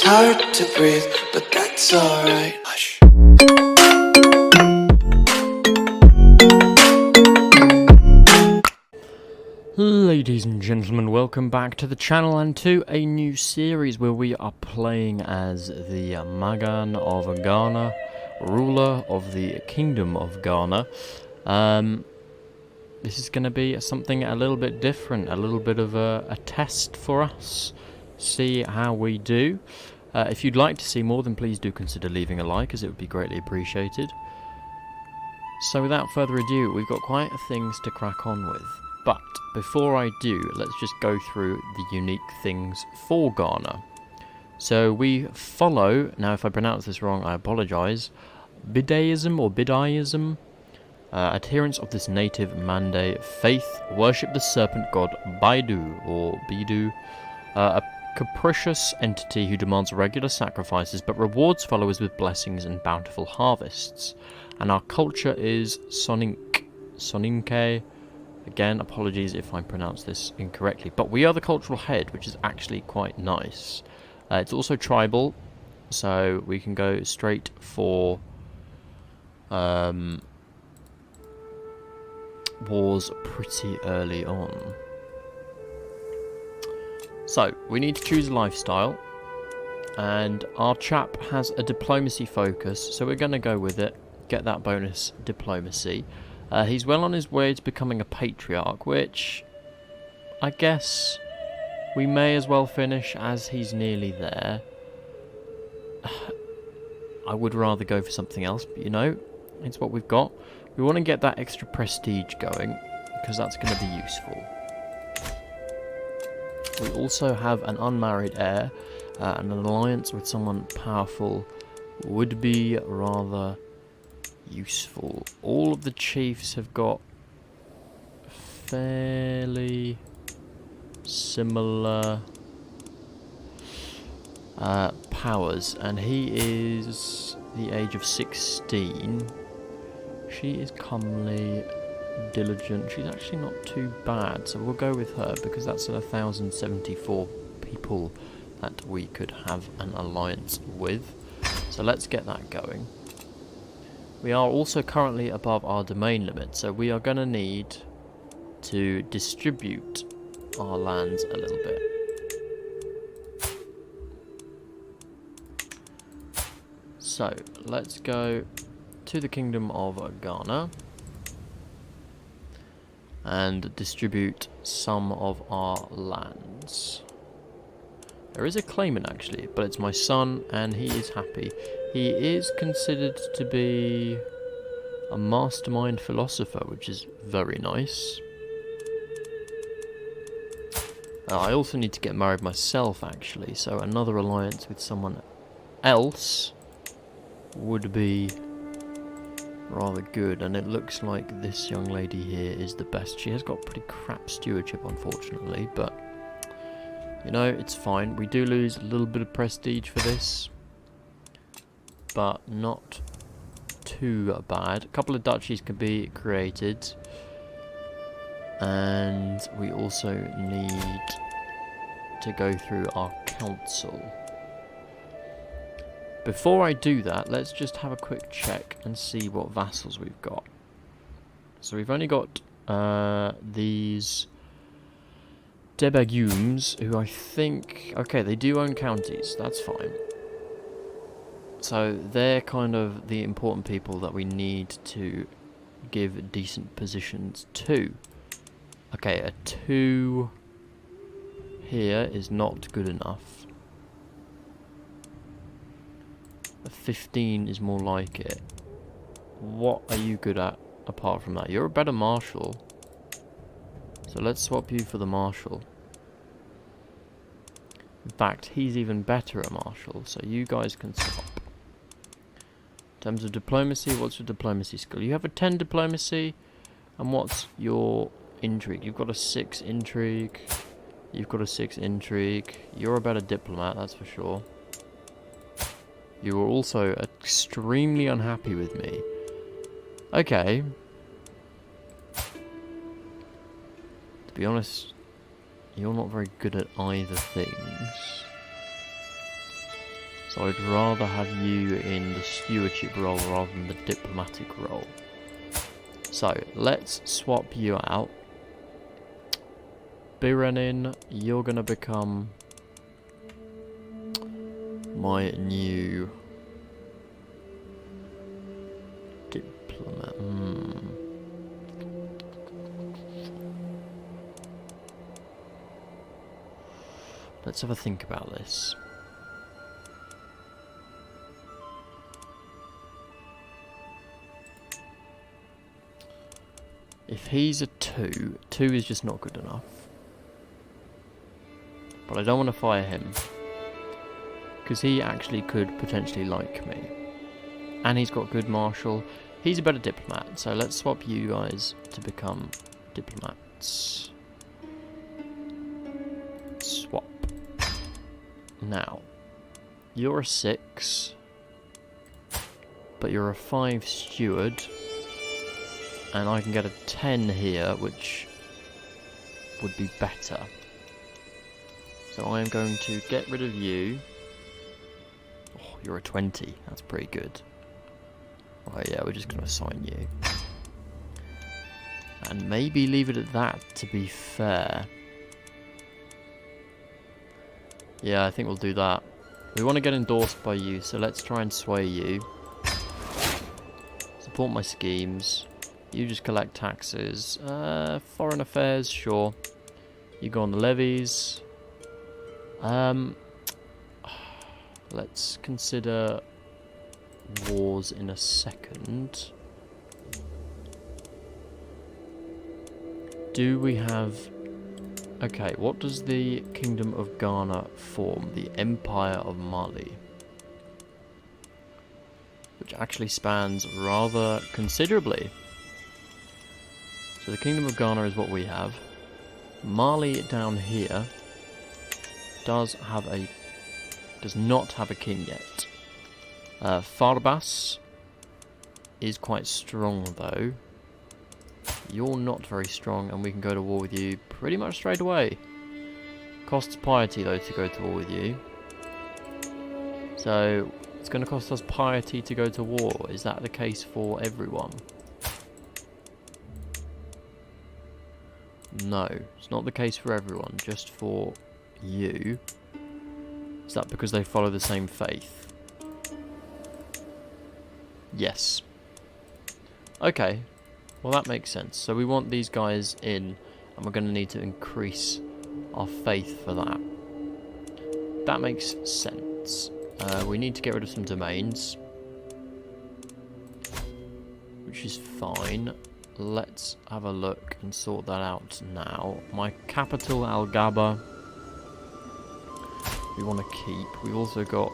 It's hard to breathe, but that's alright. Hush. Ladies and gentlemen, welcome back to the channel and to a new series where we are playing as the Magan of Ghana, ruler of the Kingdom of Ghana. This is going to be something a little bit different, a little bit of a test for us. See how we do. If you'd like to see more, then please do consider leaving a like, as it would be greatly appreciated. So without further ado, we've got quite a things to crack on with. But before I do, let's just go through the unique things for Ghana. So we follow, now if I pronounce this wrong, I apologise, Bidaism or Bidaism. Adherents of this native Mande faith worship the serpent god Baidu or Bidu, a capricious entity who demands regular sacrifices but rewards followers with blessings and bountiful harvests. And our culture is Soninke. Again, apologies if I pronounce this incorrectly, but we are the cultural head, which is actually quite nice. It's also tribal, so we can go straight for wars pretty early on. So, we need to choose a lifestyle, and our chap has a diplomacy focus, so we're going to go with it, get that bonus diplomacy. He's well on his way to becoming a patriarch, which I guess we may as well finish as he's nearly there. I would rather go for something else, but you know, it's what we've got. We want to get that extra prestige going, because that's going to be useful. We also have an unmarried heir, and an alliance with someone powerful would be rather useful. All of the chiefs have got fairly similar powers, and he is the age of 16. She is comely, diligent. She's actually not too bad, so we'll go with her because that's 1,074 people that we could have an alliance with. So let's get that going. We are also currently above our domain limit, so we are going to need to distribute our lands a little bit. So let's go to the Kingdom of Ghana and distribute some of our lands. There is a claimant actually, but it's my son and he is happy. He is considered to be a mastermind philosopher, which is very nice. I also need to get married myself actually, so another alliance with someone else would be rather good, and it looks like this young lady here is the best. She has got pretty crap stewardship unfortunately, but you know, it's fine. We do lose a little bit of prestige for this, but not too bad. A couple of duchies can be created, and we also need to go through our council. Before I do that, let's just have a quick check and see what vassals we've got. So we've only got these Debagums, who I think... Okay, they do own counties, that's fine. So they're kind of the important people that we need to give decent positions to. Okay, a 2 here is not good enough. A 15 is more like it. What are you good at apart from that? You're a better marshal. So let's swap you for the marshal. In fact, he's even better at marshal, so you guys can swap. In terms of diplomacy, what's your diplomacy skill? You have a 10 diplomacy, and what's your intrigue? You've got a 6 intrigue. You've got a 6 intrigue. You're a better diplomat, that's for sure. You were also extremely unhappy with me. Okay. To be honest, you're not very good at either things. So I'd rather have you in the stewardship role rather than the diplomatic role. So let's swap you out. Birenin, you're going to become my new diplomat. Let's have a think about this. If he's a 2, 2 is just not good enough. But I don't want to fire him, because he actually could potentially like me. And he's got good martial. He's a better diplomat, so let's swap you guys to become diplomats. Swap. Now, you're a 6, but you're a 5 steward, and I can get a 10 here, which would be better. So I am going to get rid of you. Oh, you're a 20. That's pretty good. Right, yeah, we're just going to assign you. And maybe leave it at that, to be fair. Yeah, I think we'll do that. We want to get endorsed by you, so let's try and sway you. Support my schemes. You just collect taxes. Foreign affairs, sure. You go on the levies. Let's consider wars in a second. Do we have... Okay, what does the Kingdom of Ghana form? The Empire of Mali. Which actually spans rather considerably. So the Kingdom of Ghana is what we have. Mali down here does not have a king yet. Farbas is quite strong though. You're not very strong, and we can go to war with you pretty much straight away. Costs piety though to go to war with you. So it's going to cost us piety to go to war. Is that the case for everyone? No, it's not the case for everyone, just for you. Is that because they follow the same faith? Yes. Okay, well that makes sense. So we want these guys in, and we're going to need to increase our faith for that. That makes sense. We need to get rid of some domains, which is fine. Let's have a look and sort that out now. My capital, Al-Gaba, we want to keep. We've also got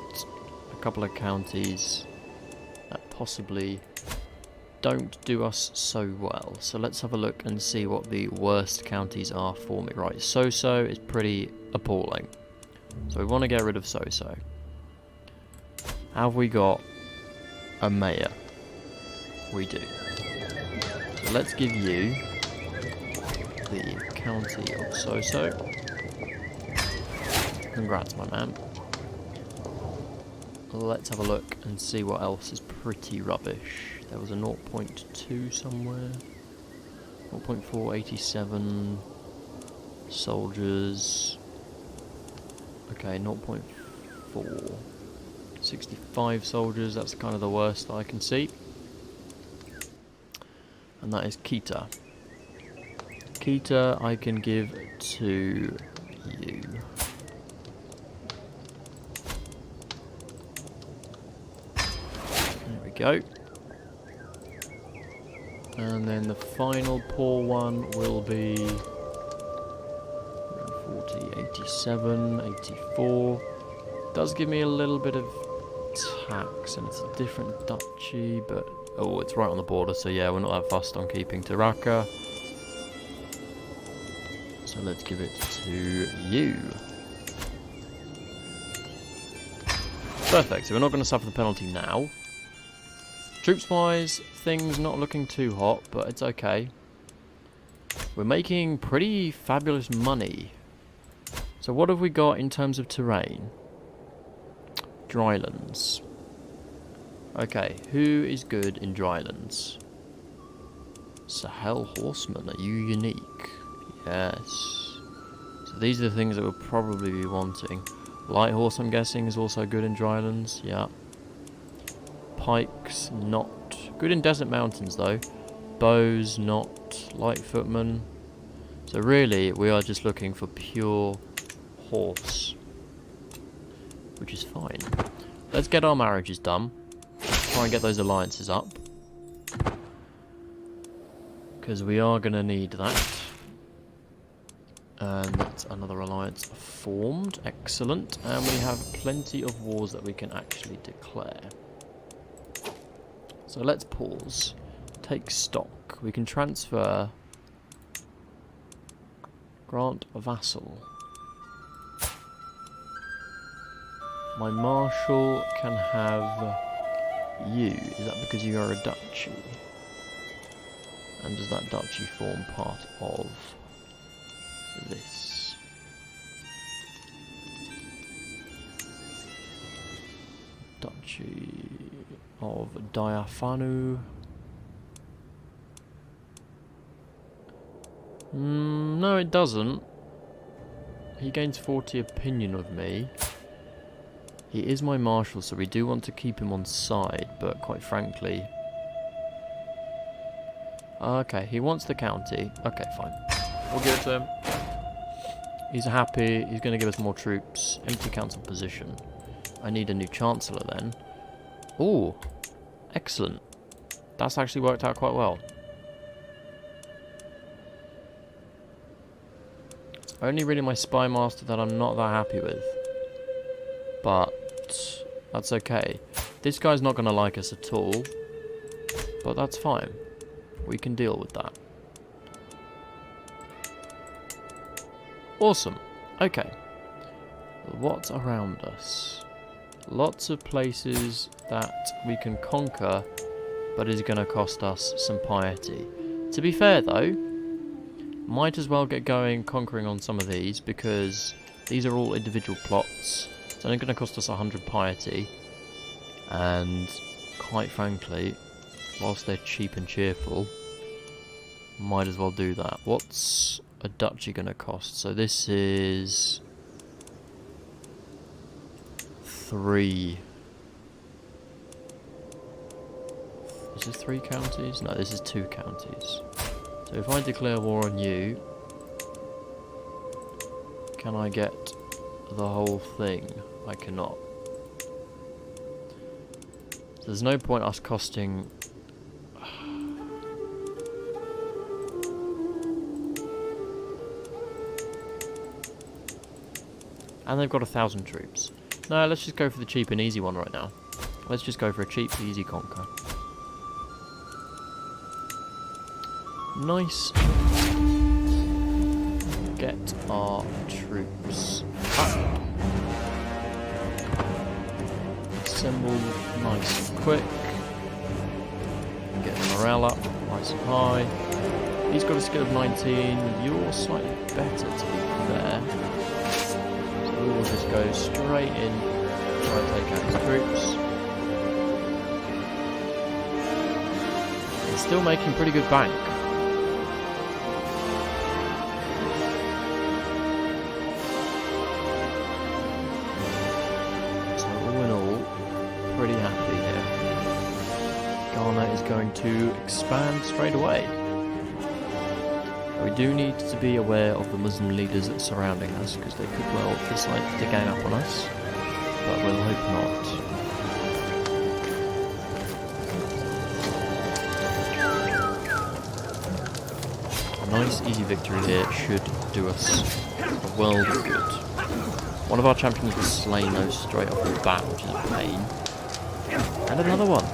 a couple of counties that possibly don't do us so well. So let's have a look and see what the worst counties are for me. Right, Soso is pretty appalling. So we want to get rid of Soso. Have we got a mayor? We do. So let's give you the county of Soso. Congrats, my man. Let's have a look and see what else is pretty rubbish. There was a 0.2 somewhere. 0.487 soldiers. Okay, 0.4. 65 soldiers, that's kind of the worst that I can see. And that is Kita. Kita I can give to you. There we go. And then the final poor one will be 40, 87, 84. Does give me a little bit of tax, and it's a different duchy, but oh, it's right on the border, so yeah, we're not that fussed on keeping Taraka. So let's give it to you. Perfect, so we're not going to suffer the penalty now. Troops-wise, things not looking too hot, but it's okay. We're making pretty fabulous money. So what have we got in terms of terrain? Drylands. Okay, who is good in Drylands? Sahel Horsemen, are you unique? Yes. So these are the things that we'll probably be wanting. Light Horse, I'm guessing, is also good in Drylands. Yeah. Pikes, not. Good in Desert Mountains, though. Bows, not. Light Footmen. So really, we are just looking for pure horse. Which is fine. Let's get our marriages done. Try and get those alliances up. Because we are going to need that. And that's another alliance formed. Excellent. And we have plenty of wars that we can actually declare. So let's pause. Take stock. We can transfer. Grant a vassal. My marshal can have you. Is that because you are a duchy? And does that duchy form part of this? Duchy of Diaphanu. No, it doesn't. He gains 40 opinion of me. He is my marshal, so we do want to keep him on side, but quite frankly... Okay, he wants the county. Okay, fine. We'll give it to him. He's happy. He's going to give us more troops. Empty council position. I need a new chancellor then. Ooh, excellent. That's actually worked out quite well. Only really my spy master that I'm not that happy with. But that's okay. This guy's not going to like us at all. But that's fine. We can deal with that. Awesome. Okay. What's around us? Lots of places that we can conquer, but is going to cost us some piety. To be fair though, might as well get going conquering on some of these, because these are all individual plots. It's only going to cost us 100 piety, and quite frankly, whilst they're cheap and cheerful, might as well do that. What's a duchy going to cost? So this is 3. Is this 3 counties? No, this is 2 counties. So if I declare war on you, can I get the whole thing? I cannot. So there's no point us costing... And they've got 1,000 troops. No, let's just go for the cheap and easy one right now. Let's just go for a cheap, easy conquer. Nice. Get our troops up. Assemble nice and quick. Get the morale up nice and high. He's got a skill of 19. You're slightly better, to be fair. So we will just go straight in, try and take out his troops. He's still making pretty good bank. Pretty happy here. Ghana is going to expand straight away. We do need to be aware of the Muslim leaders that are surrounding us, because they could well decide to gang up on us, but we'll hope not. A nice easy victory here should do us a world of good. One of our champions was slain though straight off the bat, which is a pain. And another one.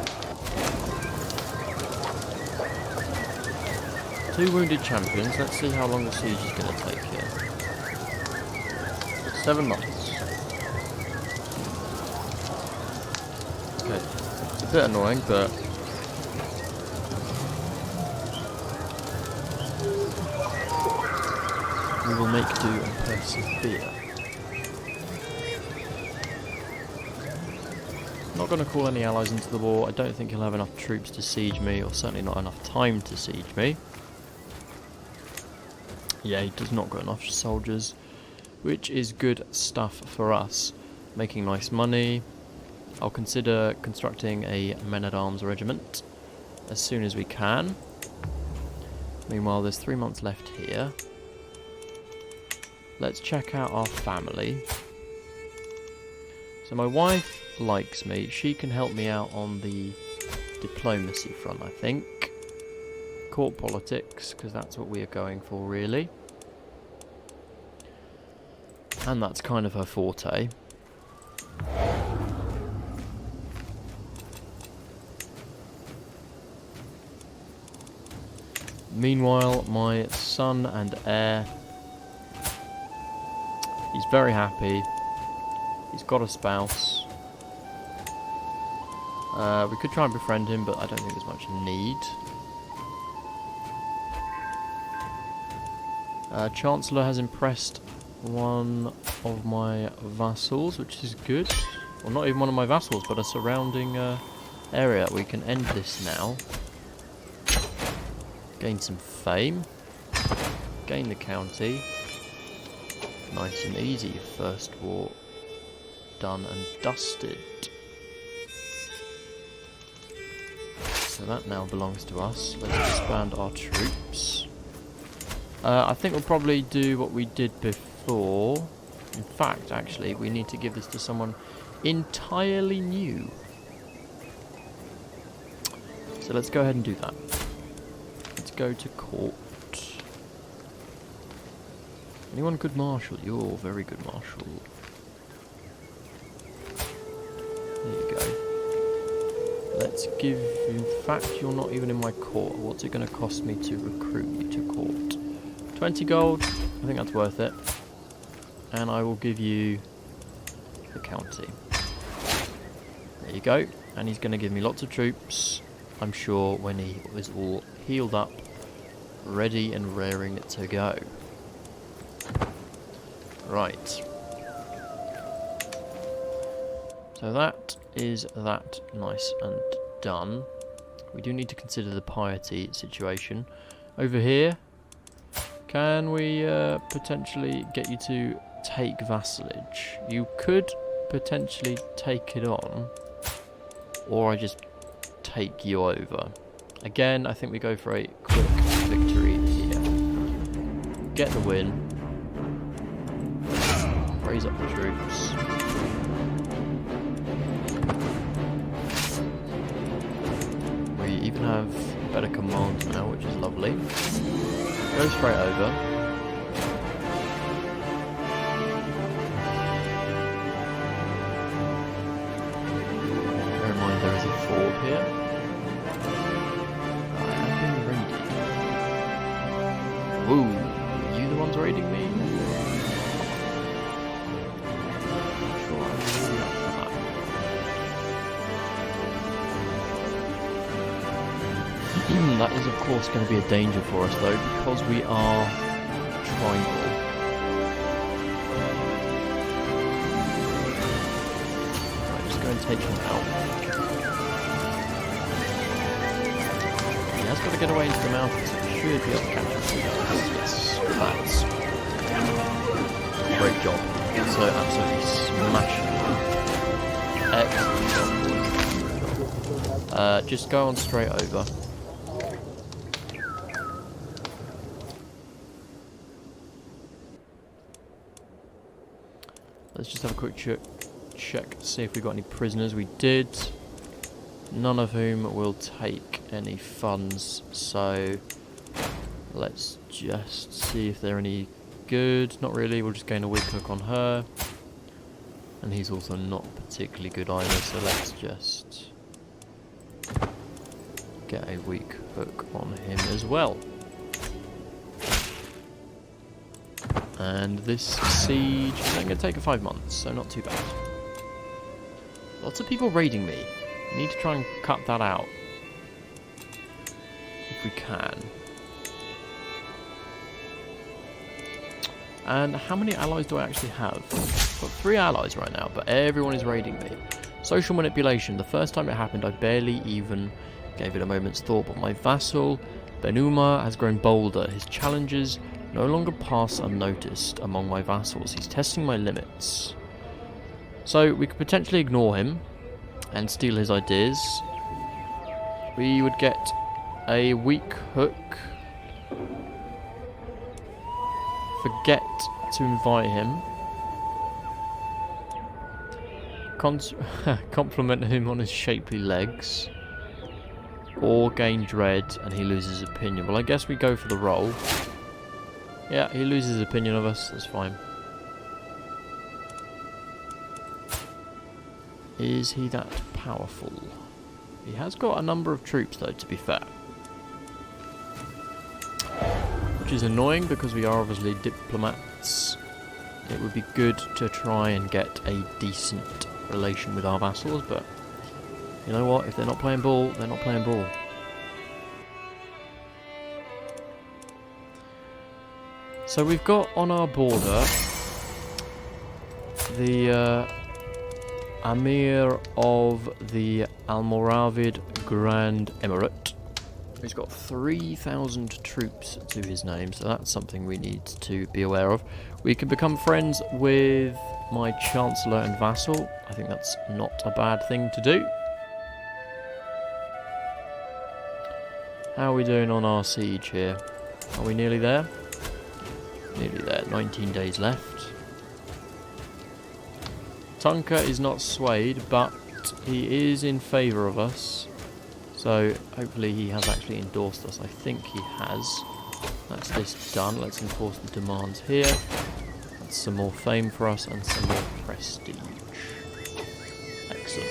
2 wounded champions. Let's see how long the siege is going to take here. 7 months. Okay. It's a bit annoying, but... we will make do and persevere. Not going to call any allies into the war. I don't think he'll have enough troops to siege me, or certainly not enough time to siege me. Yeah, he does not got enough soldiers, which is good stuff for us. Making nice money. I'll consider constructing a men-at-arms regiment as soon as we can. Meanwhile, there's 3 months left here. Let's check out our family. So my wife likes me. She can help me out on the diplomacy front, I think. Court politics, because that's what we are going for, really. And that's kind of her forte. Meanwhile, my son and heir, he's very happy. He's got a spouse. We could try and befriend him, but I don't think there's much need. Chancellor has impressed one of my vassals, which is good. Well, not even one of my vassals, but a surrounding area. We can end this now. Gain some fame. Gain the county. Nice and easy. First war done and dusted. So that now belongs to us. Let's expand our troops. I think we'll probably do what we did before. In fact, actually, we need to give this to someone entirely new. So let's go ahead and do that. Let's go to court. Anyone good marshal? You're very good marshal. There you go. Let's give... In fact, you're not even in my court. What's it going to cost me to recruit you to court? 20 gold. I think that's worth it. And I will give you the county. There you go. And he's going to give me lots of troops, I'm sure, when he is all healed up, ready and raring to go. Right. So that is that nice and done. We do need to consider the piety situation. Over here, can we potentially get you to take vassalage? You could potentially take it on, or I just take you over. Again, I think we go for a quick victory here. Get the win. Raise up the troops. We even have better command now, which is lovely. Go straight over. Bear in mind there is a fort here. I have been raided. Ooh, are you the ones raiding me? That is of course going to be a danger for us though, because we are tribal. Right, just go and take him out. He has got to get away into the mountains, so we should be able to catch him through those. Yes, that's great job. So absolutely smashing. Excellent. Just go on straight over. Let's just have a quick check to see if we got any prisoners. We did. None of whom will take any funds. So let's just see if they're any good. Not really. We'll just gain a weak hook on her. And he's also not particularly good either. So let's just get a weak hook on him as well. And this siege is only going to take 5 months, so not too bad. Lots of people raiding me. I need to try and cut that out. If we can. And how many allies do I actually have? I've got 3 allies right now, but everyone is raiding me. Social manipulation. The first time it happened, I barely even gave it a moment's thought, but my vassal, Benuma, has grown bolder. His challenges no longer pass unnoticed among my vassals. He's testing my limits. So we could potentially ignore him and steal his ideas. We would get a weak hook. Forget to invite him. Compliment him on his shapely legs. Or gain dread and he loses opinion. Well, I guess we go for the roll. Yeah, he loses opinion of us. That's fine. Is he that powerful? He has got a number of troops, though, to be fair. Which is annoying because we are obviously diplomats. It would be good to try and get a decent relation with our vassals, but you know what? If they're not playing ball, they're not playing ball. So we've got on our border the Amir of the Almoravid Grand Emirate. He's got 3,000 troops to his name, so that's something we need to be aware of. We can become friends with my Chancellor and vassal. I think that's not a bad thing to do. How are we doing on our siege here? Are we nearly there? Nearly there. 19 days left. Tonka is not swayed, but he is in favour of us. So hopefully he has actually endorsed us. I think he has. That's this done. Let's enforce the demands here. That's some more fame for us and some more prestige. Excellent.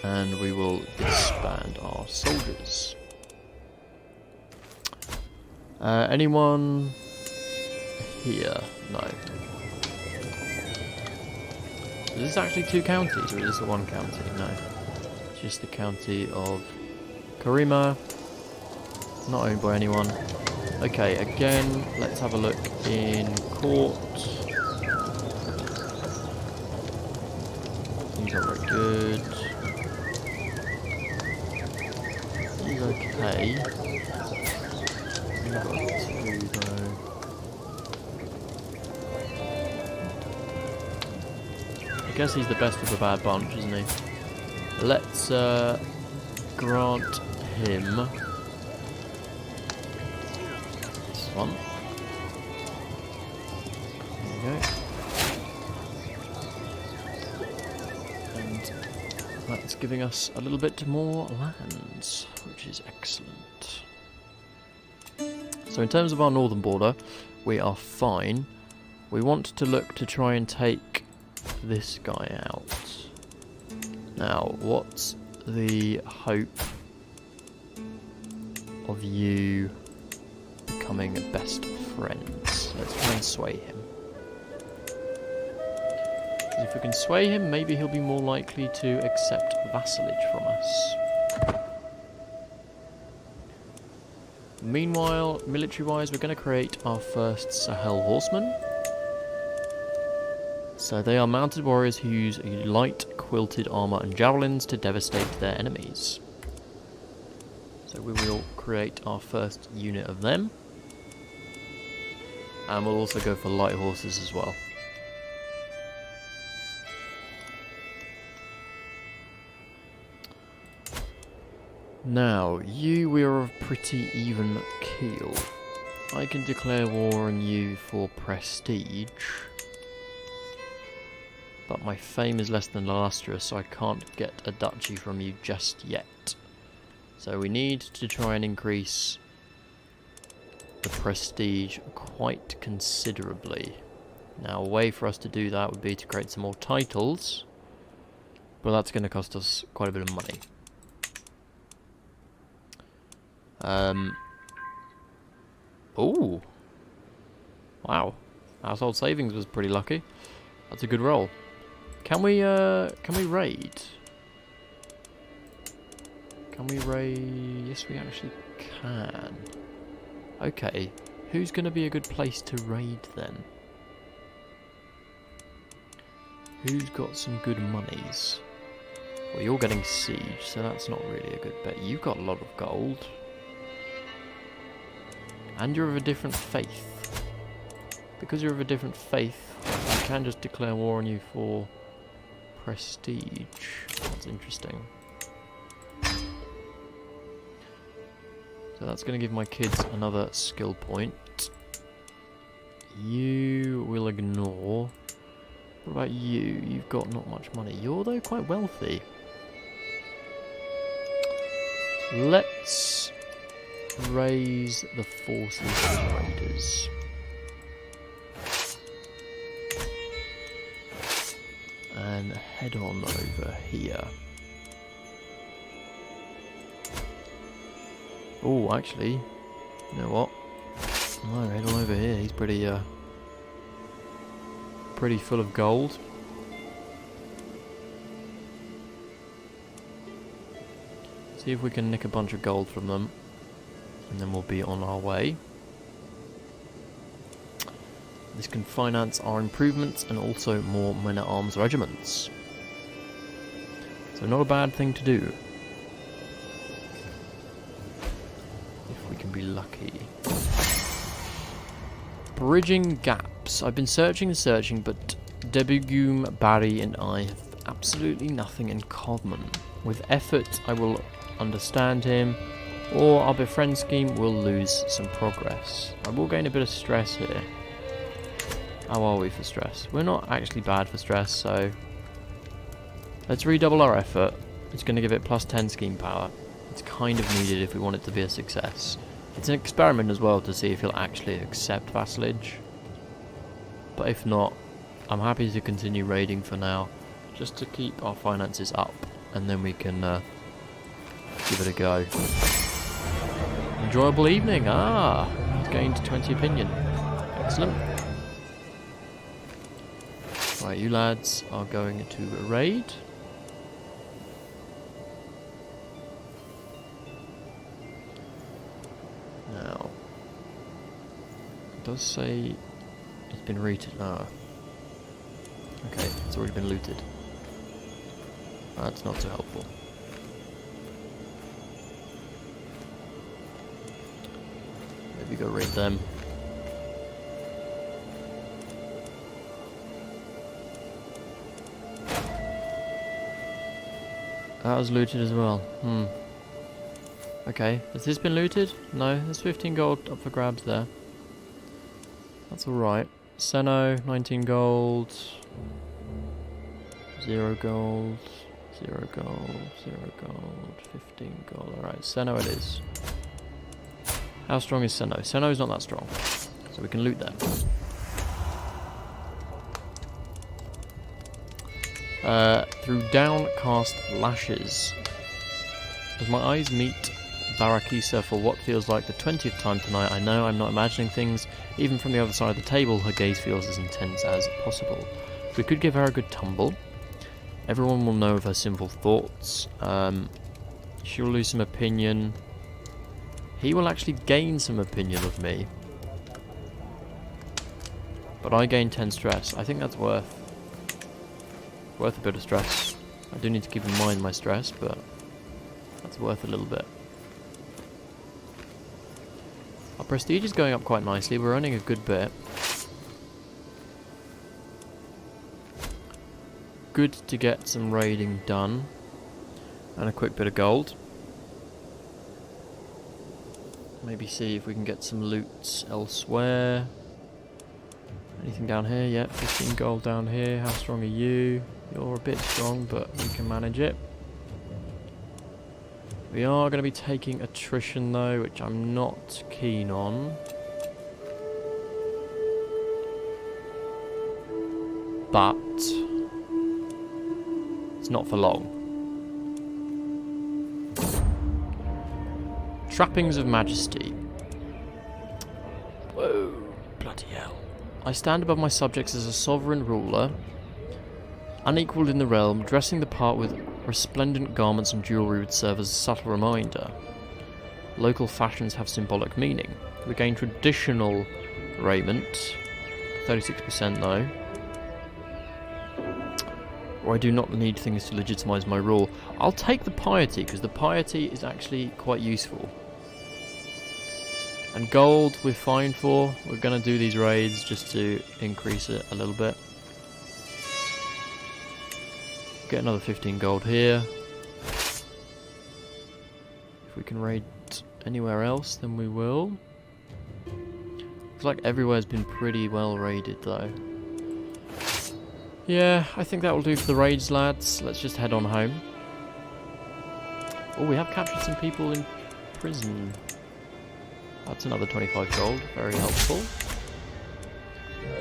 And we will disband our soldiers. Anyone here? No. Is this actually 2 counties, or is this the 1 county? No. It's just the county of Karima. Not owned by anyone. Okay, again, let's have a look in court. These are very good. He's okay. We've got 2 though. I guess he's the best of the bad bunch, isn't he? Let's grant him this one. There we go. And that's giving us a little bit more lands, which is excellent. So in terms of our northern border, we are fine. We want to look to try and take this guy out. Now, what's the hope of you becoming best friends? Let's try and sway him. 'Cause if we can sway him, maybe he'll be more likely to accept vassalage from us. Meanwhile, military-wise, we're going to create our first Sahel Horsemen. So they are mounted warriors who use light quilted armour and javelins to devastate their enemies. So we will create our first unit of them. And we'll also go for light horses as well. Now, we are of pretty even keel. I can declare war on you for prestige. But my fame is less than illustrious, so I can't get a duchy from you just yet. So we need to try and increase the prestige quite considerably. Now, a way for us to do that would be to create some more titles, but that's going to cost us quite a bit of money. Oh, wow! Household savings was pretty lucky. That's a good roll. Can we raid? Can we raid? Yes, we actually can. Okay, who's going to be a good place to raid then? Who's got some good monies? Well, you're getting siege, so that's not really a good bet. You've got a lot of gold. And you're of a different faith. Because you're of a different faith, I can just declare war on you for prestige. That's interesting. So that's going to give my kids another skill point. You will ignore. What about you? You've got not much money. You're, though, quite wealthy. Let's raise the forces of the raiders. And head on over here. Oh, actually, you know what? No, head on over here. He's pretty full of gold. See if we can nick a bunch of gold from them, and then we'll be on our way. This can finance our improvements and also more men-at-arms regiments. So not a bad thing to do. If we can be lucky. Bridging gaps. I've been searching and searching, but Debugum, Barry and I have absolutely nothing in common. With effort, I will understand him, or our befriend scheme will lose some progress. I will gain a bit of stress here. How are we for stress? We're not actually bad for stress, so let's redouble our effort. It's going to give it plus 10 scheme power. It's kind of needed if we want it to be a success. It's an experiment as well to see if he'll actually accept vassalage. But if not, I'm happy to continue raiding for now, just to keep our finances up, and then we can give it a go. Enjoyable evening. He's gained 20 opinion. Excellent. Right, you lads are going to raid. Now, it does say it's been looted. Okay, it's already been looted. That's not so helpful. Maybe go raid them. That was looted as well. Okay, has this been looted? No, there's 15 gold up for grabs there. That's alright. Seno, 19 gold. 0 gold. 0 gold. 0 gold. 15 gold. Alright, Seno it is. How strong is Seno? Seno is not that strong. So we can loot them. Through downcast lashes. As my eyes meet Barakisa for what feels like the 20th time tonight, I know I'm not imagining things. Even from the other side of the table, her gaze feels as intense as possible. We could give her a good tumble. Everyone will know of her sinful thoughts. She'll lose some opinion. He will actually gain some opinion of me. But I gain 10 stress. I think that's worth a bit of stress. I do need to keep in mind my stress, but that's worth a little bit. Our prestige is going up quite nicely. We're earning a good bit. Good to get some raiding done. And a quick bit of gold. Maybe see if we can get some loots elsewhere. Anything down here? Yeah, 15 gold down here. How strong are you? You're a bit strong, but we can manage it. We are going to be taking attrition though, which I'm not keen on. But it's not for long. Trappings of Majesty. Whoa, bloody hell. I stand above my subjects as a sovereign ruler, unequalled in the realm. Dressing the part with resplendent garments and jewellery would serve as a subtle reminder. Local fashions have symbolic meaning. We gain traditional raiment, 36% though. Or I do not need things to legitimise my rule. I'll take the piety, because the piety is actually quite useful. And gold we're fine for. We're going to do these raids just to increase it a little bit. Get another 15 gold here. If we can raid anywhere else, then we will. Looks like everywhere's been pretty well raided, though. Yeah, I think that will do for the raids, lads. Let's just head on home. Oh, we have captured some people in prison. That's another 25 gold. Very helpful.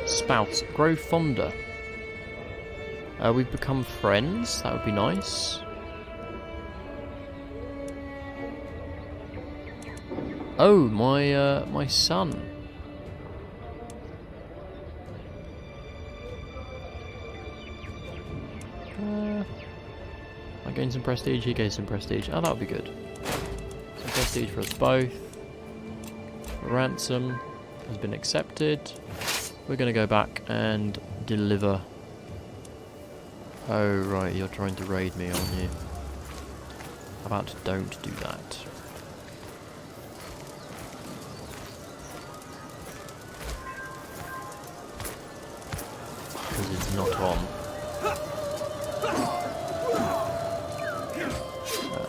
Spout. Grow fonder. We've become friends. That would be nice. Oh, my son. I gained some prestige. He gained some prestige. Oh, that would be good. Some prestige for us both. Ransom has been accepted. We're going to go back and deliver. Oh, right, you're trying to raid me, aren't you? How about don't do that? Because it's not on.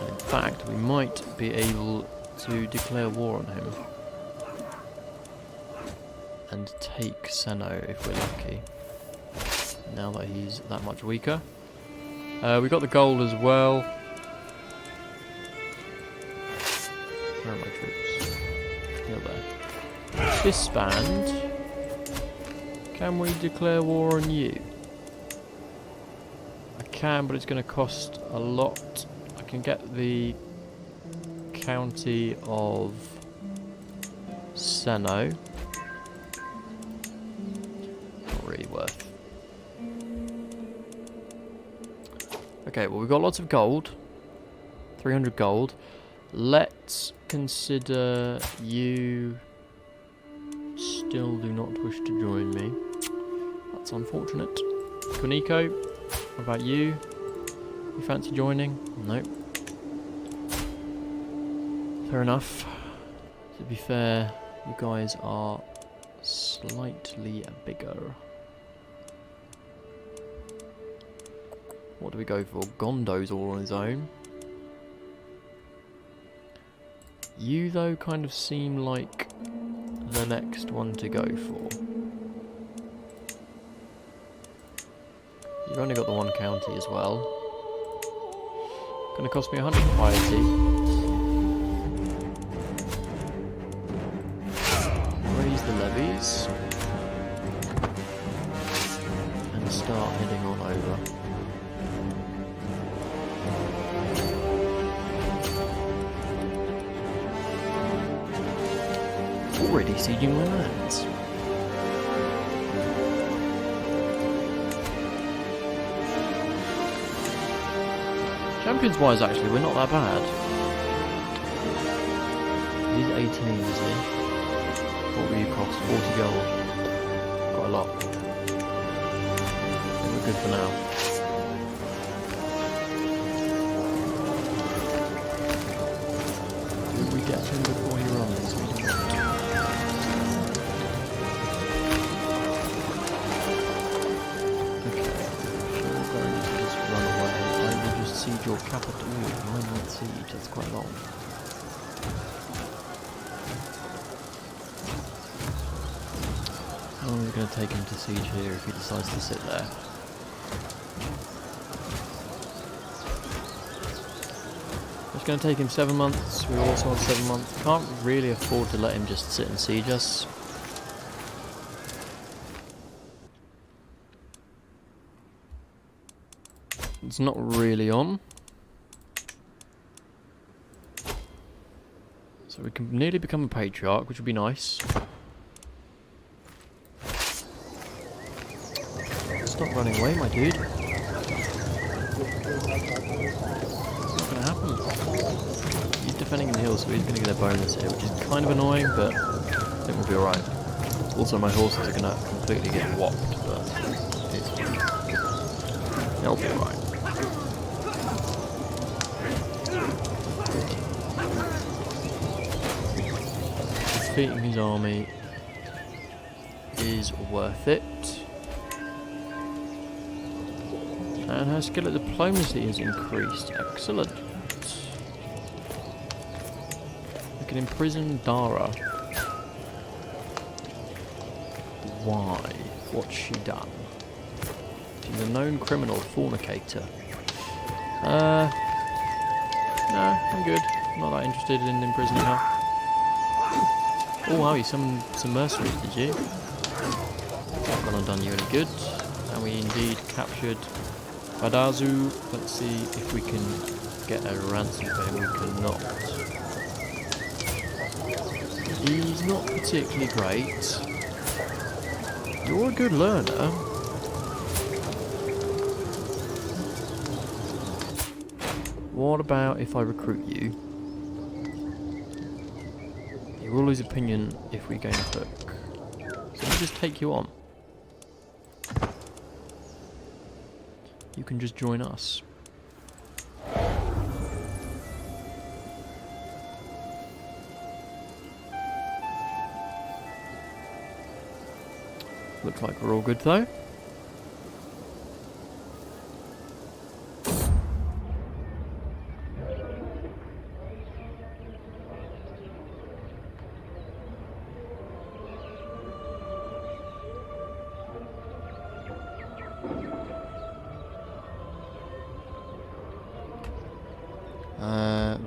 In fact, we might be able to declare war on him. And take Seno if we're lucky. Now that he's that much weaker. We got the gold as well. Where are my troops? You're there. Disband. Can we declare war on you? I can, but it's going to cost a lot. I can get the county of Seno. Not really worth. Okay, well, we've got lots of gold. 300 gold. Let's consider you still do not wish to join me. That's unfortunate. Kuniko, what about you? You fancy joining? Nope. Fair enough. To be fair, you guys are slightly bigger. What do we go for? Gondo's all on his own. You, though, kind of seem like the next one to go for. You've only got the one county as well. Gonna cost me 100 piety. Raise the levies. And start heading on over. Already sieging my lands. Champions wise, actually, we're not that bad. He's 18, is he? What will you cost? 40 gold. Quite a lot. I think we're good for now. Did we get him before he runs? Siege your capital. Ooh, 9-month siege, that's quite long. How long is it going to take him to siege here if he decides to sit there? It's going to take him 7 months. We also want 7 months. Can't really afford to let him just sit and siege us. It's not really on. So we can nearly become a patriarch, which would be nice. Stop running away, my dude. It's not going to happen. He's defending in the hill, so he's going to get a bonus here, which is kind of annoying, but I think we'll be alright. Also, my horses are going to completely get whopped, but it's fine. Now, I'll be right. Defeating his army is worth it. And her skill at diplomacy has increased. Excellent. We can imprison Dara. Why? What's she done? She's a known criminal, fornicator. No, I'm good. Not that interested in imprisoning her. Oh wow, you summoned some mercenaries, did you? Not gonna have done you any good. And we indeed captured Badazu. Let's see if we can get a ransom for him. We cannot. He's not particularly great. You're a good learner. What about if I recruit you? You will lose opinion if we gain a hook. So we just take you on. You can just join us. Looks like we're all good though.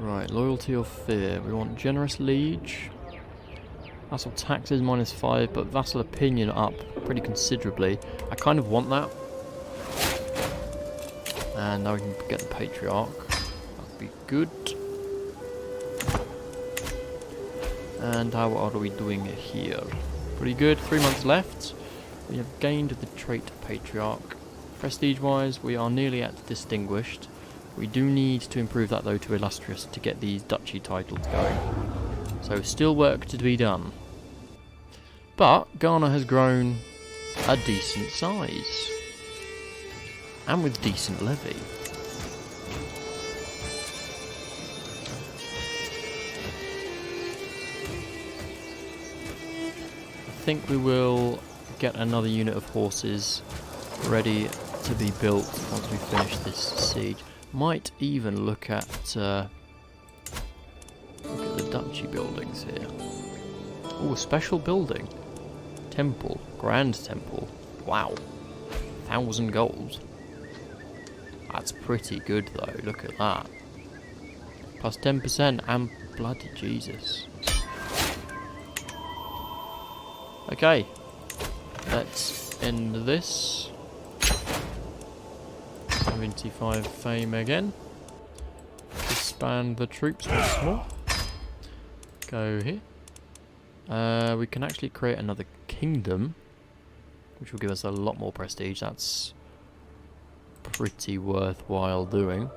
Right, loyalty or fear. We want generous liege. Vassal taxes -5, but vassal opinion up pretty considerably. I kind of want that. And now we can get the patriarch. That'd be good. And how are we doing here? Pretty good. 3 months left. We have gained the trait patriarch. Prestige-wise, we are nearly at distinguished. We do need to improve that though to illustrious to get these duchy titles going. So still work to be done. But Ghana has grown a decent size. And with decent levy. I think we will get another unit of horses ready to be built once we finish this siege. Might even look at the duchy buildings here. Oh, a special building. Temple. Grand temple. Wow. 1,000 gold. That's pretty good though, look at that. Plus 10% and bloody Jesus. Okay. Let's end this. 75 fame again. Disband the troops once more. Go here. We can actually create another kingdom, which will give us a lot more prestige. That's pretty worthwhile doing.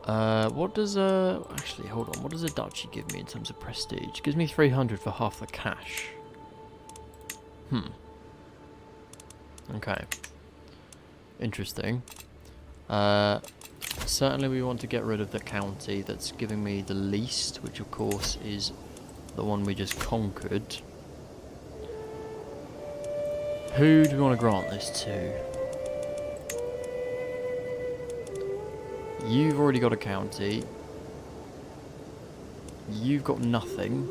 What does actually hold on, what does a duchy give me in terms of prestige? It gives me 300 for half the cash. Okay. Interesting. Certainly we want to get rid of the county that's giving me the least, which of course is the one we just conquered. Who do we want to grant this to? You've already got a county. You've got nothing.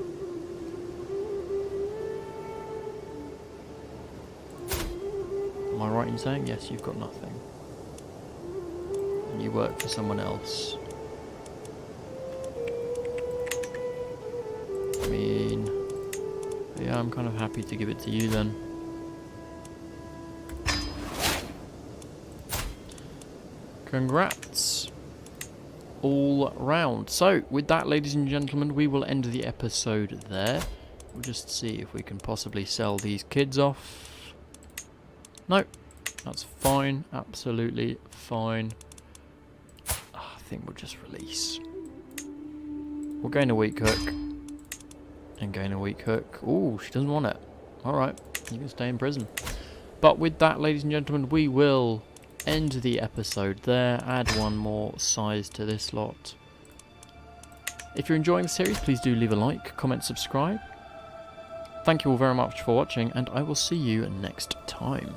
Am I right in saying? Yes, you've got nothing. And you work for someone else. I mean, yeah, I'm kind of happy to give it to you then. Congrats. All round. So, with that, ladies and gentlemen, we will end the episode there. We'll just see if we can possibly sell these kids off. No, that's fine. Absolutely fine. I think we'll just release. We'll gain a weak hook. And gain a weak hook. Ooh, she doesn't want it. Alright, you can stay in prison. But with that, ladies and gentlemen, we will end the episode there. Add one more size to this lot. If you're enjoying the series, please do leave a like, comment, subscribe. Thank you all very much for watching, and I will see you next time.